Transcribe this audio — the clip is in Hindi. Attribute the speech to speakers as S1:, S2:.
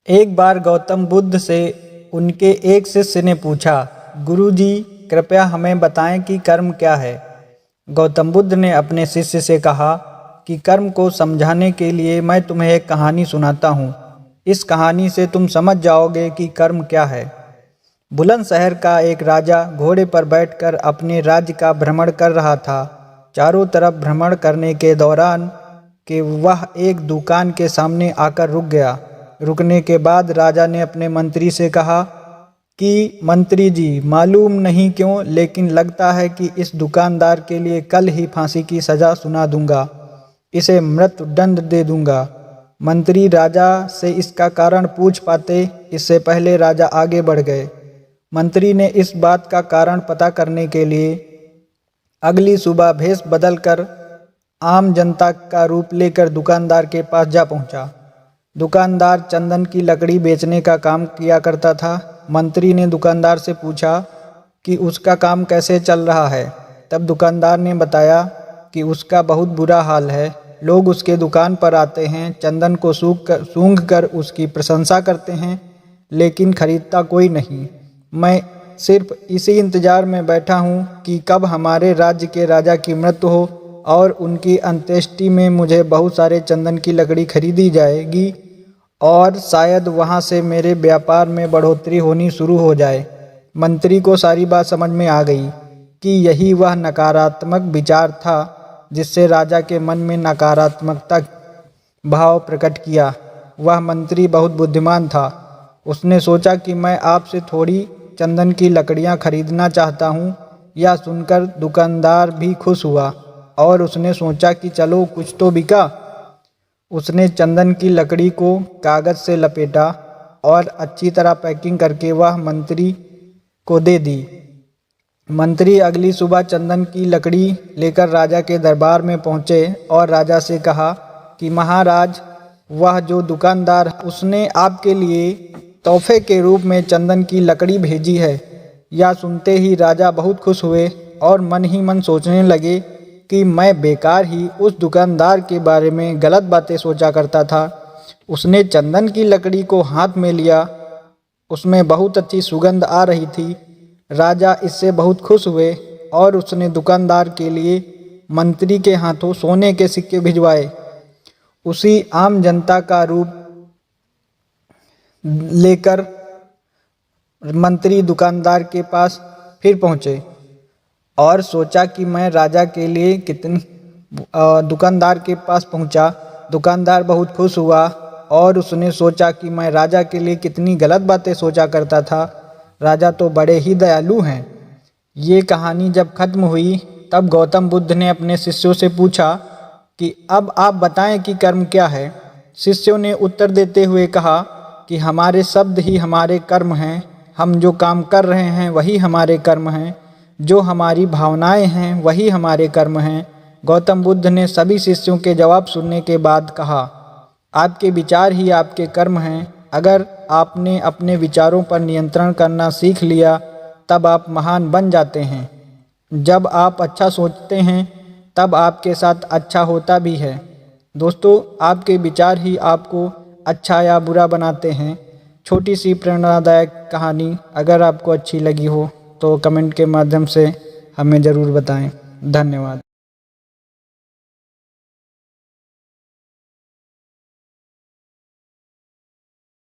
S1: एक बार गौतम बुद्ध से उनके एक शिष्य ने पूछा, गुरुजी कृपया हमें बताएं कि कर्म क्या है। गौतम बुद्ध ने अपने शिष्य से कहा कि कर्म को समझाने के लिए मैं तुम्हें एक कहानी सुनाता हूँ। इस कहानी से तुम समझ जाओगे कि कर्म क्या है। बुलंदशहर का एक राजा घोड़े पर बैठकर अपने राज्य का भ्रमण कर रहा था। चारों तरफ भ्रमण करने के दौरान कि वह एक दुकान के सामने आकर रुक गया। रुकने के बाद राजा ने अपने मंत्री से कहा कि मंत्री जी, मालूम नहीं क्यों लेकिन लगता है कि इस दुकानदार के लिए कल ही फांसी की सजा सुना दूंगा, इसे मृत्युदंड दे दूंगा। मंत्री राजा से इसका कारण पूछ पाते इससे पहले राजा आगे बढ़ गए। मंत्री ने इस बात का कारण पता करने के लिए अगली सुबह भेष बदलकर आम जनता का रूप लेकर दुकानदार के पास जा पहुंचा। दुकानदार चंदन की लकड़ी बेचने का काम किया करता था। मंत्री ने दुकानदार से पूछा कि उसका काम कैसे चल रहा है। तब दुकानदार ने बताया कि उसका बहुत बुरा हाल है। लोग उसके दुकान पर आते हैं, चंदन को सूंघ कर उसकी प्रशंसा करते हैं, लेकिन खरीदता कोई नहीं। मैं सिर्फ इसी इंतजार में बैठा हूँ कि कब हमारे राज्य के राजा की मृत्यु हो और उनकी अंत्येष्टि में मुझे बहुत सारे चंदन की लकड़ी खरीदी जाएगी और शायद वहाँ से मेरे व्यापार में बढ़ोतरी होनी शुरू हो जाए। मंत्री को सारी बात समझ में आ गई कि यही वह नकारात्मक विचार था जिससे राजा के मन में नकारात्मकता भाव प्रकट किया। वह मंत्री बहुत बुद्धिमान था। उसने सोचा कि मैं आपसे थोड़ी चंदन की लकड़ियाँ खरीदना चाहता हूँ। यह सुनकर दुकानदार भी खुश हुआ और उसने सोचा कि चलो कुछ तो बिका। उसने चंदन की लकड़ी को कागज़ से लपेटा और अच्छी तरह पैकिंग करके वह मंत्री को दे दी। मंत्री अगली सुबह चंदन की लकड़ी लेकर राजा के दरबार में पहुंचे और राजा से कहा कि महाराज, वह जो दुकानदार उसने आपके लिए तोहफे के रूप में चंदन की लकड़ी भेजी है। यह सुनते ही राजा बहुत खुश हुए और मन ही मन सोचने लगे कि मैं बेकार ही उस दुकानदार के बारे में गलत बातें सोचा करता था। उसने चंदन की लकड़ी को हाथ में लिया, उसमें बहुत अच्छी सुगंध आ रही थी। राजा इससे बहुत खुश हुए और उसने दुकानदार के लिए मंत्री के हाथों सोने के सिक्के भिजवाए। उसी आम जनता का रूप लेकर मंत्री दुकानदार के पास फिर पहुंचे और सोचा कि मैं राजा के लिए दुकानदार के पास पहुंचा। दुकानदार बहुत खुश हुआ और उसने सोचा कि मैं राजा के लिए कितनी गलत बातें सोचा करता था। राजा तो बड़े ही दयालु हैं। ये कहानी जब खत्म हुई तब गौतम बुद्ध ने अपने शिष्यों से पूछा कि अब आप बताएं कि कर्म क्या है। शिष्यों ने उत्तर देते हुए कहा कि हमारे शब्द ही हमारे कर्म हैं। हम जो काम कर रहे हैं वही हमारे कर्म हैं। जो हमारी भावनाएं हैं वही हमारे कर्म हैं। गौतम बुद्ध ने सभी शिष्यों के जवाब सुनने के बाद कहा, आपके विचार ही आपके कर्म हैं। अगर आपने अपने विचारों पर नियंत्रण करना सीख लिया तब आप महान बन जाते हैं। जब आप अच्छा सोचते हैं तब आपके साथ अच्छा होता भी है। दोस्तों, आपके विचार ही आपको अच्छा या बुरा बनाते हैं। छोटी सी प्रेरणादायक कहानी अगर आपको अच्छी लगी हो तो कमेंट के माध्यम से हमें ज़रूर बताएं। धन्यवाद।